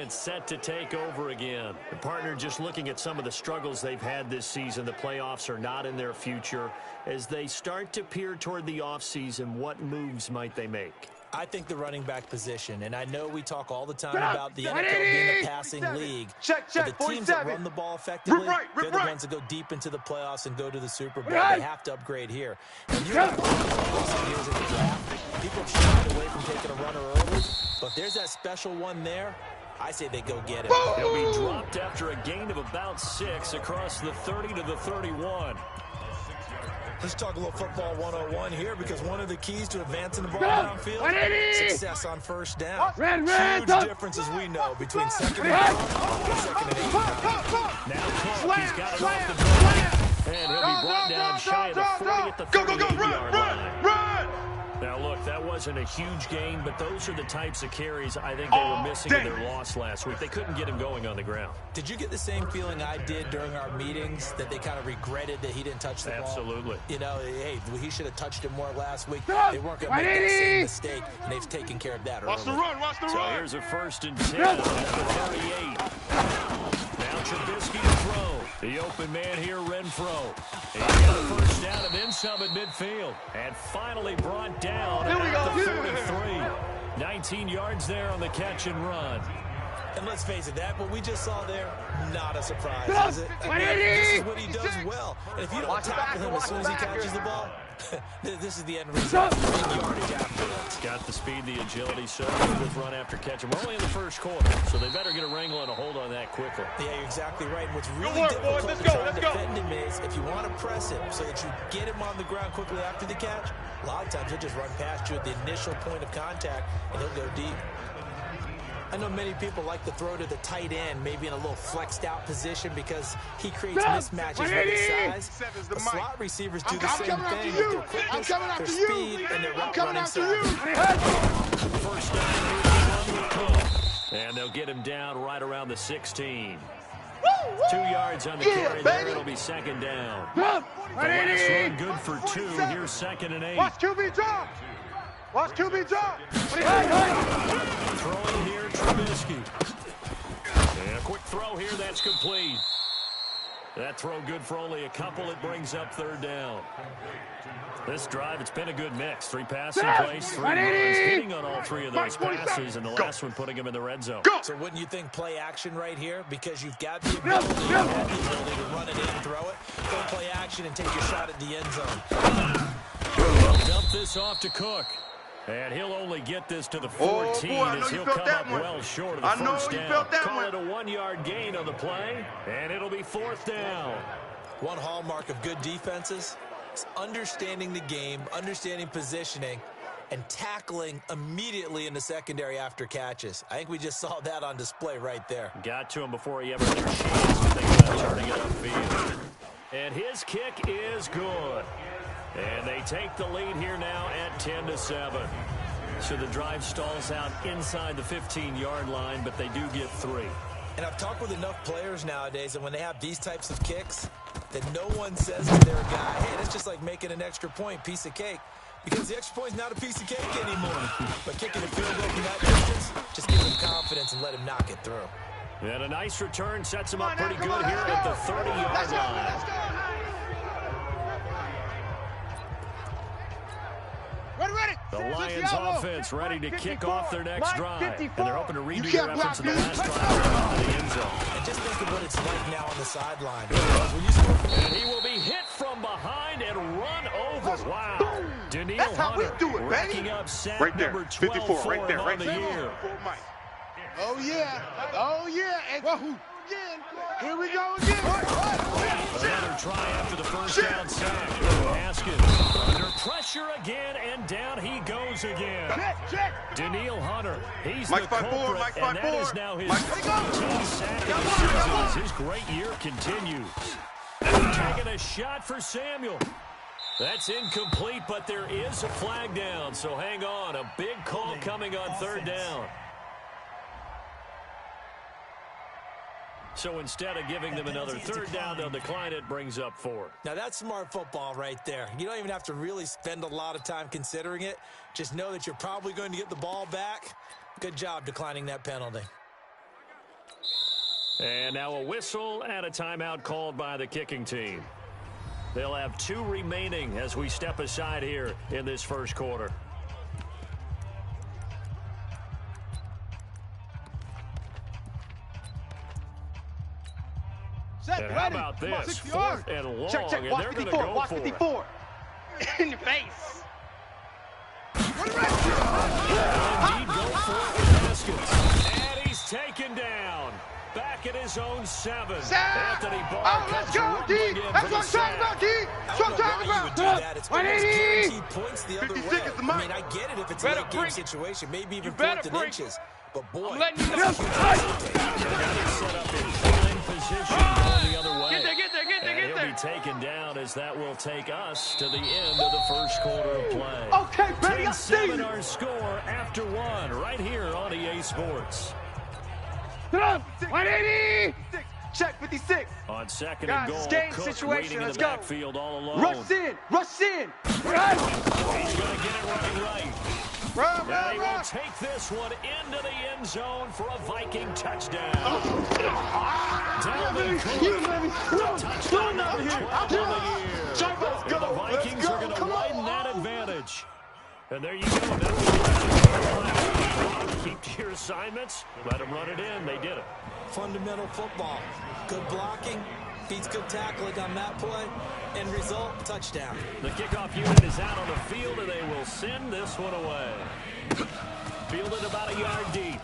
offense set to take over again. The partner, just looking at some of the struggles they've had this season, the playoffs are not in their future. As they start to peer toward the offseason, what moves might they make? I think the running back position, and I know we talk all the time about the NFL being a passing league. Check, but the teams that run the ball effectively, they're the ones that go deep into the playoffs and go to the Super Bowl. They have to upgrade here. And you're not years in the draft. People have shied away from taking a runner early, but there's that special one there. I say they go get it. He'll be dropped after a gain of about 6 across the 30 to the 31. Let's talk a little football 101 here, because one of the keys to advancing the ball downfield, success on first down. Huge difference, as we know, between second and 8. Now Clark, he's got it off the drive, and he'll be brought down shy of the 40 at the 38-yard line. Now, look, that wasn't a huge gain, but those are the types of carries I think they were missing in their loss last week. They couldn't get him going on the ground. Did you get the same feeling I did during our meetings, that they kind of regretted that he didn't touch the ball? Absolutely. You know, hey, he should have touched it more last week. They weren't going to make that same mistake, and they've taken care of that early. Watch the run, watch the run. So here's a 1st and 10 at the 38. Now Trubisky to throw. The open man here, Renfro. He's got a first down and then some at midfield. And finally brought down at the 43. 19 yards there on the catch and run. And let's face it, that what we just saw there, not a surprise, is it? This is what he does well. And if you don't tackle him as soon as he catches the ball, this is the end result. Big yardage afterwards. Got the speed, the agility, so good with run after catch. And we're only in the first quarter, so they better get a wrangle and a hold on that quickly. Yeah, you're exactly right. And what's really difficult to try to defend him is, if you want to press him so that you get him on the ground quickly after the catch, a lot of times he'll just run past you at the initial point of contact, and he'll go deep. I know many people like to throw to the tight end, maybe in a little flexed out position, because he creates mismatches with his size. The slot receivers do the same thing with their quickness, their speed, and their route running size. First down, and they'll get him down right around the 16. 2 yards on the carry there. It'll be 2nd down. The last run good for 2. Here's 2nd and 8. Watch QB drop. Watch QB drop. Throwing here, Trubisky. And a quick throw here, that's complete. That throw good for only a couple. It brings up 3rd down. This drive, it's been a good mix. 3 passing plays, 3 runs, hitting on all 3 of those passes, and the last one putting him in the red zone. So wouldn't you think play action right here? Because you've got the ability, to run it in and throw it. Go play action and take your shot at the end zone. They'll dump this off to Cook. And he'll only get this to the 14 as he'll come up well short of the first down. Call it a 1-yard gain on the play, and it'll be 4th down. One hallmark of good defenses is understanding the game, understanding positioning, and tackling immediately in the secondary after catches. I think we just saw that on display right there. Got to him before he ever had a chance to think about turning it upfield. And his kick is good. And they take the lead here now at 10-7. So the drive stalls out inside the 15-yard line, but they do get 3. And I've talked with enough players nowadays, and when they have these types of kicks, that no one says to their guy, hey, that's just like making an extra point, piece of cake. Because the extra point's not a piece of cake anymore. But kicking a field goal from that distance, just give him confidence and let him knock it through. And a nice return sets him up pretty good here at the 30-yard line. The Lions offense ready to kick off their next drive. And they're hoping to redo their efforts in the last drive into the end zone. And just think of what it's like now on the sideline. And he will be hit from behind and run over. Wow. Daniil Hunter racking up sack number 12 for him on the year. Oh, yeah. Oh, yeah. And here we go again. Another try after the first down sack. Haskins under pressure again, and down he goes again. Daniil Hunter, he's the culprit, and that is now his 15th sack of the season as his great year continues. Taking a shot for Samuel. That's incomplete, but there is a flag down, so hang on. A big call coming on 3rd down. So instead of giving them another 3rd down, they'll decline it, brings up 4. Now that's smart football right there. You don't even have to really spend a lot of time considering it. Just know that you're probably going to get the ball back. Good job declining that penalty. And now a whistle and a timeout called by the kicking team. They'll have 2 remaining as we step aside here in this first quarter. And how about this? 4th and long, check. and Watch they're going to 54. go Watch for 54. In your face. Indeed, go for it with Haskins. And he's taken down. Back at his own 7. Anthony Barr let's go, D. That's what I'm talking about, D. That's what I'm talking about. It's guaranteed points the other way. Is the I mean, I get it if it's a late game situation, maybe even 4th and inches. But boy, I'm letting you know. Set up in fine position going the other way. Get there. He'll be taken down as that will take us to the end of the first quarter of play. Okay, Brady, I see 10-7 our score after 1 right here on EA Sports. 180. Check 56. On 2nd Guys, and goal, game Cook situation. waiting in Let's the go. backfield all alone. Rush in. He's going to get it running right. Run. And he will take this one into the end zone for a Viking touchdown. Dalvin Cook. Touchdown number 12 on the year. And the Vikings are going to widen that advantage. And there you go. Keep to your assignments. Let them run it in. They did it. Fundamental football. Good blocking. Beats good tackling on that play. End result, touchdown. The kickoff unit is out on the field, and they will send this one away. Fielded about a yard deep.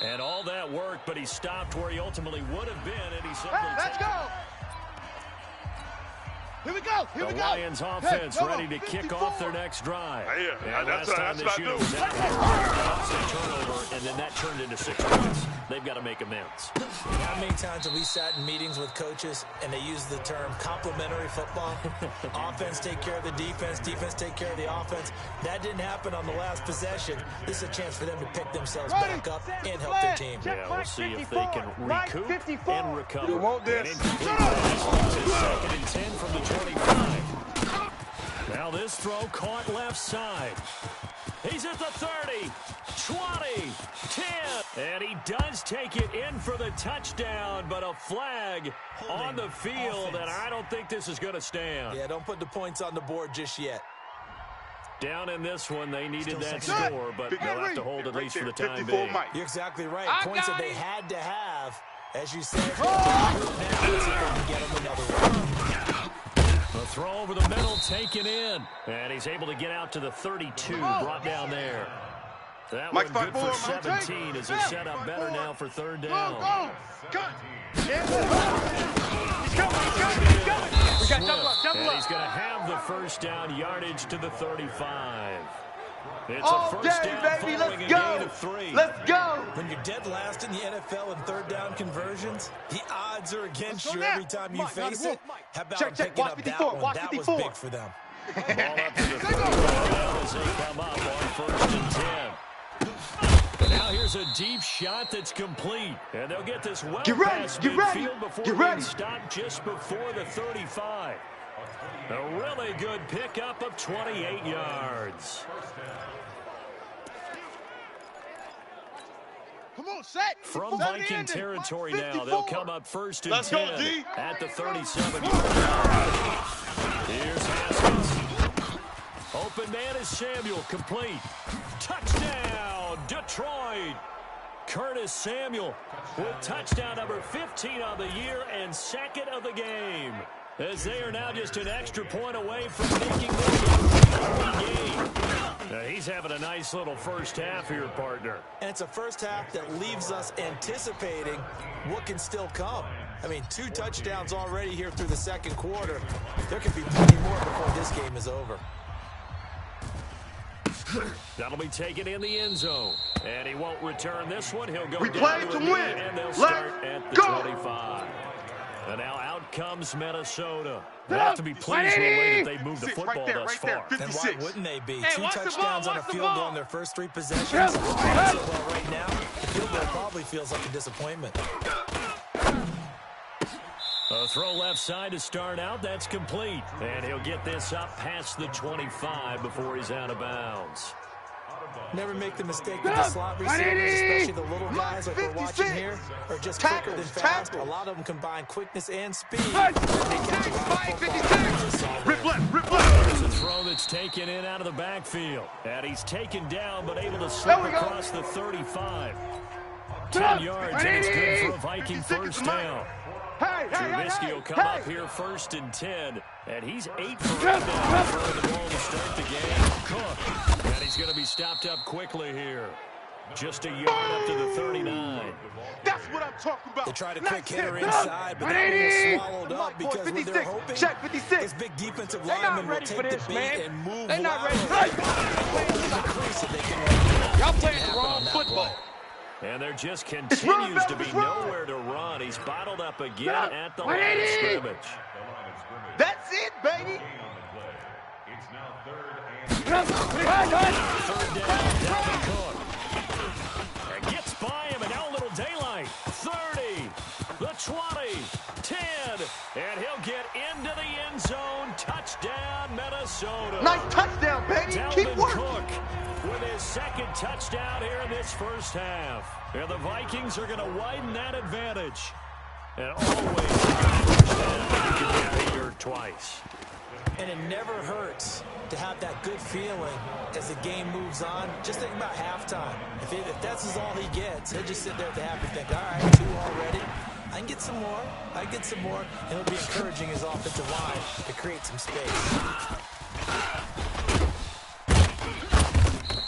And all that work, but he stopped where he ultimately would have been, and he simply... Hey, let's go. Here we go. The Lions offense ready to kick off their next drive. And last time this unit was out, a turnover, and then that turned into 6 points. They've got to make amends. How many times have we sat in meetings with coaches and they use the term complementary football? Offense take care of the defense, defense take care of the offense. That didn't happen on the last possession. This is a chance for them to pick themselves back up and help their team. Yeah, we'll see if they can recoup and recover. You want this? Second and 10 from the 25. Now this throw caught left side. He's at the 30, 20, 10. And he does take it in for the touchdown, but a flag on the field, and I don't think this is going to stand. Yeah, don't put the points on the board just yet. Down in this one, they needed that score, but they'll have to hold at least for the time being. You're exactly right. Points that they had to have. As you said, now let's see if they can get them another one. The throw over the middle, taken in. And he's able to get out to the 32, brought down there. That one good for 17 as it's set up better now for 3rd down. He's coming. We got double up. And he's going to have the first down yardage to the 35. It's a first down baby. following a gain of 3. Let's go. When you're dead last in the NFL in 3rd down conversions, the odds are against you every time you face it. How about picking up that one? That was big for them. Ball up to the 35 as they come up on 1st and 10. And now here's a deep shot that's complete. And they'll get this well past midfield before being stopped just before the 35. A really good pickup of 28 yards. Come on, set. From Viking territory now, they'll come up 1st and 10 at the 37-yard line. Here's Haskins. Open man is Samuel, complete. Touchdown, Detroit. Curtis Samuel with touchdown number 15 on the year and 2nd of the game. As they are now just an extra point away from making the game. He's having a nice little first half here, partner. And it's a first half that leaves us anticipating what can still come. I mean, 2 touchdowns already here through the 2nd quarter. There could be plenty more before this game is over. That'll be taken in the end zone. And he won't return this one. He'll go we down play to win. And they'll start at the 25. And now out comes Minnesota. They have to be pleased with the way that they've moved the football thus far. And why wouldn't they be? 2 touchdowns on a field goal in their first 3 possessions. So right now, the field goal probably feels like a disappointment. A throw left side to start out. That's complete. And he'll get this up past the 25 before he's out of bounds. Never make the mistake with the slot receivers, especially the little guys like we're watching here, are just quicker than fast. A lot of them combine quickness and speed. Rip left, rip left. There's a throw that's taken in out of the backfield. And he's taken down, but able to slip across the 35. 10 yards, and it's good for a Viking first down. Trubisky will come up here 1st and 10, and he's 8 for 8 now throwing the ball to start the game. Cook, and he's going to be stopped up quickly here. Just a yard up to the 39. That's what I'm talking about. They tried a quick hitter inside, but that was swallowed up because what they're hoping this big defensive lineman will take the beat and move wild. Y'all playing the wrong football. And there just continues to be nowhere to run. He's bottled up again at the line of scrimmage. That's it, baby. Third down, Dalvin Cook. And gets by him, and now a little daylight. 30, the 20, 10, and he'll get into the end zone. Touchdown, Minnesota. Nice touchdown, baby. Keep Dalvin working. Cook with his 2nd touchdown here in this first half. And the Vikings are going to widen that advantage. And always you can get hurt twice. And it never hurts to have that good feeling as the game moves on. Just think about halftime. If that's all he gets, he'll just sit there at the half and think, all right, 2 already. I can get some more. I get some more. And he'll be encouraging his offensive line to create some space.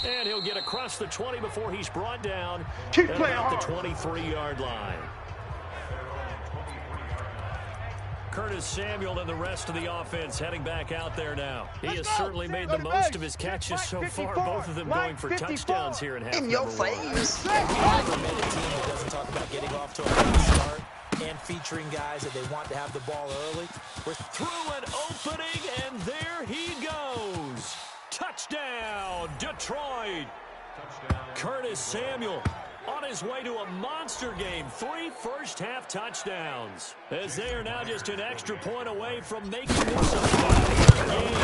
And he'll get across the 20 before he's brought down Keep at playing about hard. the 23-yard line. Curtis Samuel and the rest of the offense heading back out there now. He has certainly made the most of his catches so far, both of them going for touchdowns here in half number 1. Never met a team that doesn't talk about getting off to a good start and featuring guys that they want to have the ball early. We're through an opening, and there he goes. Touchdown, Detroit. Curtis Samuel on his way to a monster game. 3 first-half touchdowns. As they are now just an extra point away from making this a game.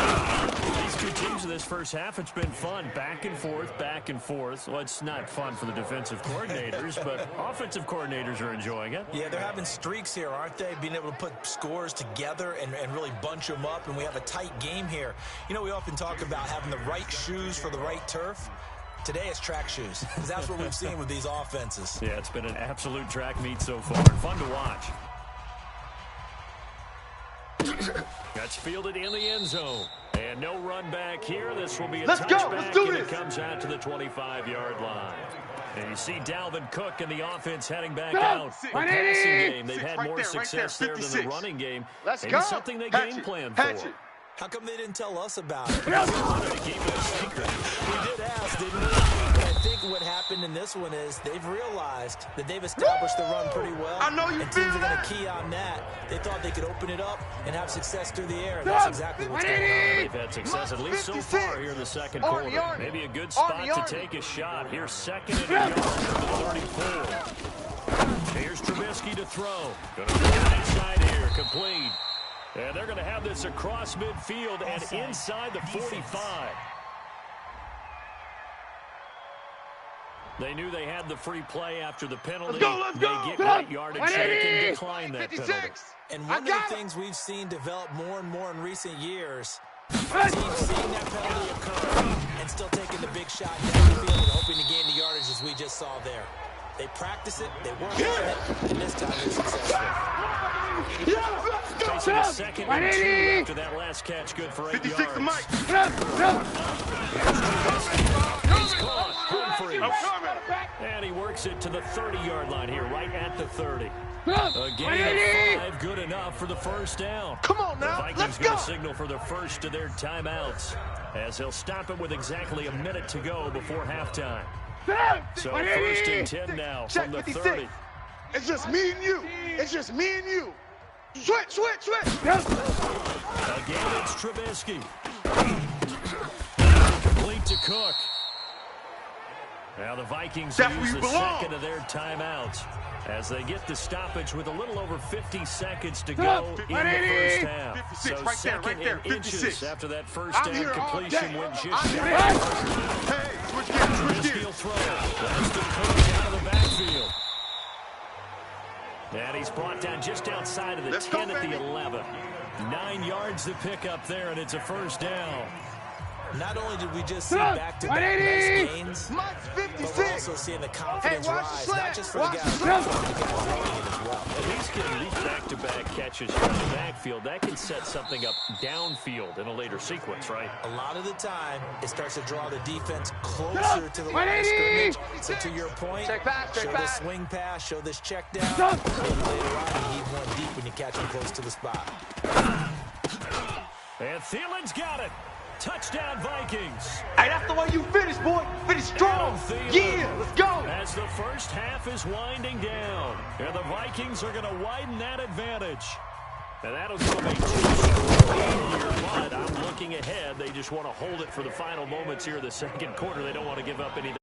These two teams in this first half, it's been fun. Back and forth, back and forth. Well, it's not fun for the defensive coordinators, but offensive coordinators are enjoying it. Yeah, they're having streaks here, aren't they? Being able to put scores together and really bunch them up, and we have a tight game here. You know, we often talk about having the right shoes for the right turf. Today it's track shoes, because that's what we've seen with these offenses. Yeah, it's been an absolute track meet so far. Fun to watch. That's fielded in the end zone. And no run back here. This will be a touchback, and it comes out to the 25-yard line. And you see Dalvin Cook and the offense heading back out. The passing game, they've had more success there than the running game. Maybe something they game plan for. How come they didn't tell us about it? We wanted to keep it a secret. We did ask, didn't we? But I think what happened in this one is they've realized that they've established the run pretty well. I know you and feel teams are going that. to key on that. They thought they could open it up and have success through the air, and that's exactly what's going on. They've had success at least so far here in the second quarter. Maybe a good spot to take a shot. Here's 2nd and a yard from the 34. Here's Trubisky to throw. Going to throw it inside here. Complete. And they're going to have this across midfield and inside the 45. They knew they had the free play after the penalty. Let's go. They get great yardage. They can decline that penalty. And one of the things we've seen develop more and more in recent years, teams seeing that penalty occur and still taking the big shot down the field and hoping to gain the yardage as we just saw there. They practice it, they work on it, and this time they're successful. Facing a 2nd and 2 after that last catch, good for 8 yards. He's caught. Humphries. And he works it to the 30-yard line here, right at the 30. A gain of 5, good enough for the first down. Come on now, the Vikings going to signal for the first of their timeouts, as he'll stop it with exactly a minute to go before halftime. So 1st and 10 now from the 30. It's just me and you. It's just me and you. Switch. Again, it's Trubisky. Complete to Cook. Now the Vikings use the 2nd of their timeouts as they get the stoppage with a little over 50 seconds to go in the first half. So 2nd and inches after that first down completion went just shy. Hey, switch gears. He'll throw. That's the coach out of the backfield. And he's brought down just outside of the 10 at the 11. 9 yards to pick up there, and it's a first down. Not only did we just see back-to-back nice gains, but we're also seeing the confidence rise, not just for the guys, but for the guys running it as well. At least getting these back-to-back catches from the backfield, that can set something up downfield in a later sequence, right? A lot of the time, it starts to draw the defense closer to the line of scrimmage. So to your point, show this swing pass, show this check down. Maybe later on, you need one deep when you catch them close to the spot. And Thielen's got it. Touchdown, Vikings. Hey, that's the way you finish, boy. Finish strong. Yeah, let's go. As the first half is winding down, and the Vikings are going to widen that advantage. And that'll go a 2-score lead here, but I'm looking ahead. They just want to hold it for the final moments here of the second quarter. They don't want to give up anything.